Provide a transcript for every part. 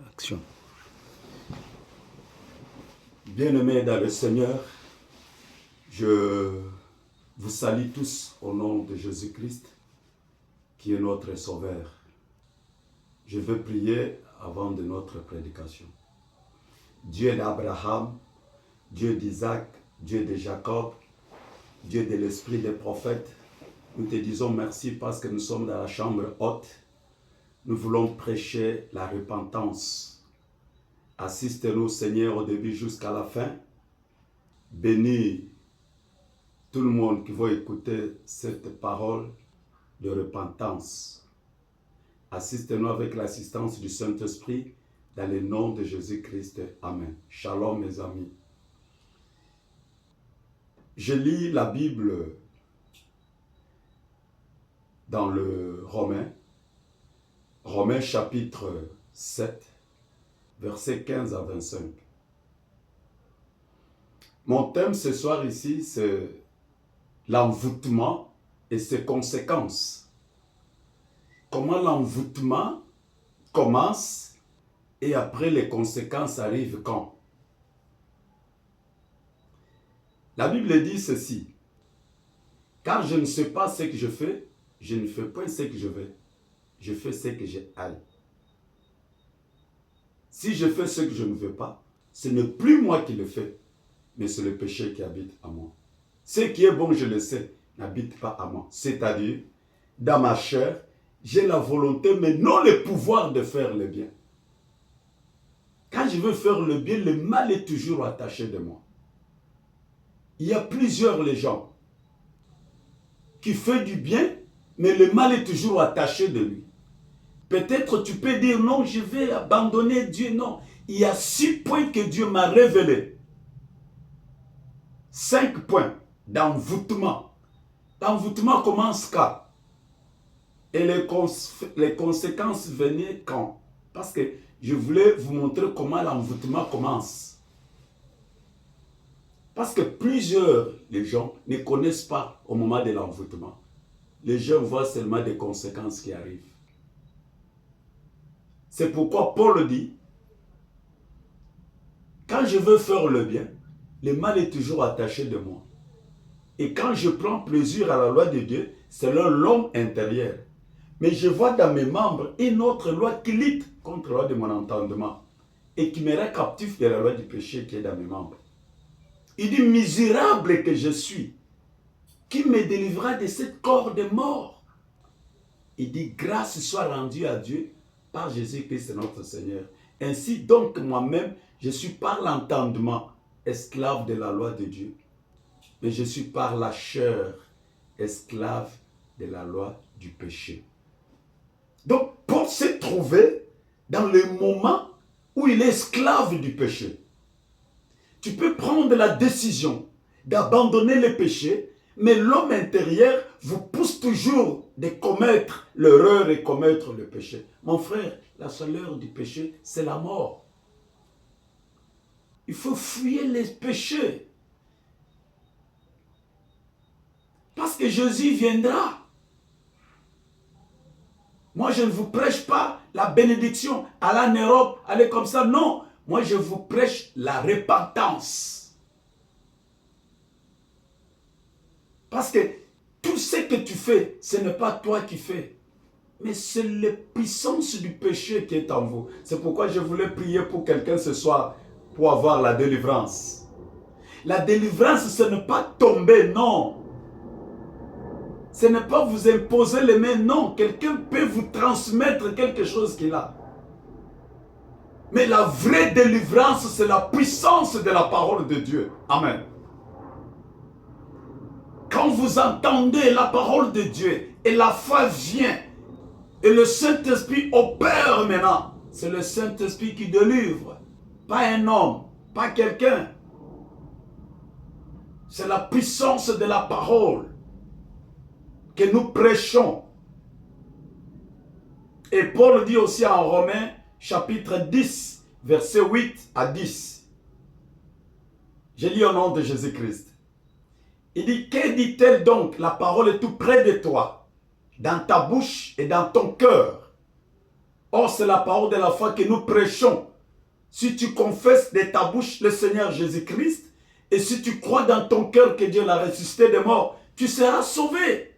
Action. Bien-aimés dans le Seigneur, je vous salue tous au nom de Jésus-Christ, qui est notre Sauveur. Je veux prier avant de notre prédication. Dieu d'Abraham, Dieu d'Isaac, Dieu de Jacob, Dieu de l'Esprit des prophètes, nous te disons merci parce que nous sommes dans la chambre haute. Nous voulons prêcher la repentance. Assiste-nous, Seigneur, au début jusqu'à la fin. Bénis tout le monde qui va écouter cette parole de repentance. Assiste-nous avec l'assistance du Saint-Esprit dans le nom de Jésus-Christ. Amen. Shalom, mes amis. Je lis la Bible dans le Romains chapitre 7, versets 15 à 25. Mon thème ce soir ici, c'est l'envoûtement et ses conséquences. Comment l'envoûtement commence et après les conséquences arrivent quand? La Bible dit ceci: car je ne sais pas ce que je fais, je ne fais pas ce que je veux. Je fais ce que j'ai haï. Si je fais ce que je ne veux pas, ce n'est plus moi qui le fais, mais c'est le péché qui habite en moi. Ce qui est bon, je le sais, n'habite pas en moi. C'est-à-dire, dans ma chair, j'ai la volonté, mais non le pouvoir de faire le bien. Quand je veux faire le bien, le mal est toujours attaché de moi. Il y a plusieurs gens qui font du bien, mais le mal est toujours attaché de lui. Peut-être tu peux dire non, je vais abandonner Dieu. Non, il y a 6 points que Dieu m'a révélés. 5 points d'envoûtement. L'envoûtement commence quand? Et les conséquences venaient quand? Parce que je voulais vous montrer comment l'envoûtement commence. Parce que plusieurs les gens ne connaissent pas au moment de l'envoûtement. Les gens voient seulement des conséquences qui arrivent. C'est pourquoi Paul dit, quand je veux faire le bien, le mal est toujours attaché de moi. Et quand je prends plaisir à la loi de Dieu, c'est l'homme intérieur. Mais je vois dans mes membres une autre loi qui lutte contre la loi de mon entendement et qui me rend captif de la loi du péché qui est dans mes membres. Il dit, misérable que je suis, qui me délivrera de ce corps de mort. Il dit, grâce soit rendue à Dieu par Jésus-Christ notre Seigneur. Ainsi donc moi-même, je suis par l'entendement esclave de la loi de Dieu, mais je suis par la chair esclave de la loi du péché. Donc Paul s'est trouvé dans le moment où il est esclave du péché. Tu peux prendre la décision d'abandonner le péché, mais l'homme intérieur vous pousse toujours de commettre l'erreur et commettre le péché. Mon frère, la chaleur du péché, c'est la mort. Il faut fuir les péchés. Parce que Jésus viendra. Moi, je ne vous prêche pas la bénédiction, aller en Europe, aller comme ça. Non, moi, je vous prêche la repentance. Parce que tout ce que tu fais, ce n'est pas toi qui fais, mais c'est la puissance du péché qui est en vous. C'est pourquoi je voulais prier pour quelqu'un ce soir, pour avoir la délivrance. La délivrance, ce n'est pas tomber, non. Ce n'est pas vous imposer les mains, non. Quelqu'un peut vous transmettre quelque chose qu'il a. Mais la vraie délivrance, c'est la puissance de la parole de Dieu. Amen. Quand vous entendez la parole de Dieu et la foi vient et le Saint-Esprit opère maintenant, c'est le Saint-Esprit qui délivre, pas un homme, pas quelqu'un. C'est la puissance de la parole que nous prêchons. Et Paul dit aussi en Romains chapitre 10, versets 8 à 10. Je lis au nom de Jésus-Christ. Il dit, que dit-elle donc? La parole est tout près de toi, dans ta bouche et dans ton cœur. Or, c'est la parole de la foi que nous prêchons. Si tu confesses de ta bouche le Seigneur Jésus-Christ, et si tu crois dans ton cœur que Dieu l'a ressuscité des morts, tu seras sauvé.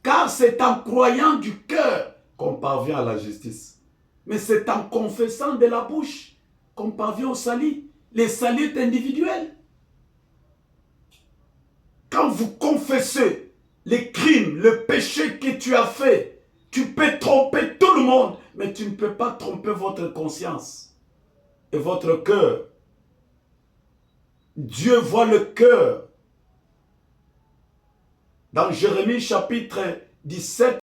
Car c'est en croyant du cœur qu'on parvient à la justice. Mais c'est en confessant de la bouche qu'on parvient au salut. Le salut est individuel. Quand vous confessez les crimes, le péché que tu as fait, tu peux tromper tout le monde, mais tu ne peux pas tromper votre conscience et votre cœur. Dieu voit le cœur. Dans Jérémie chapitre 17,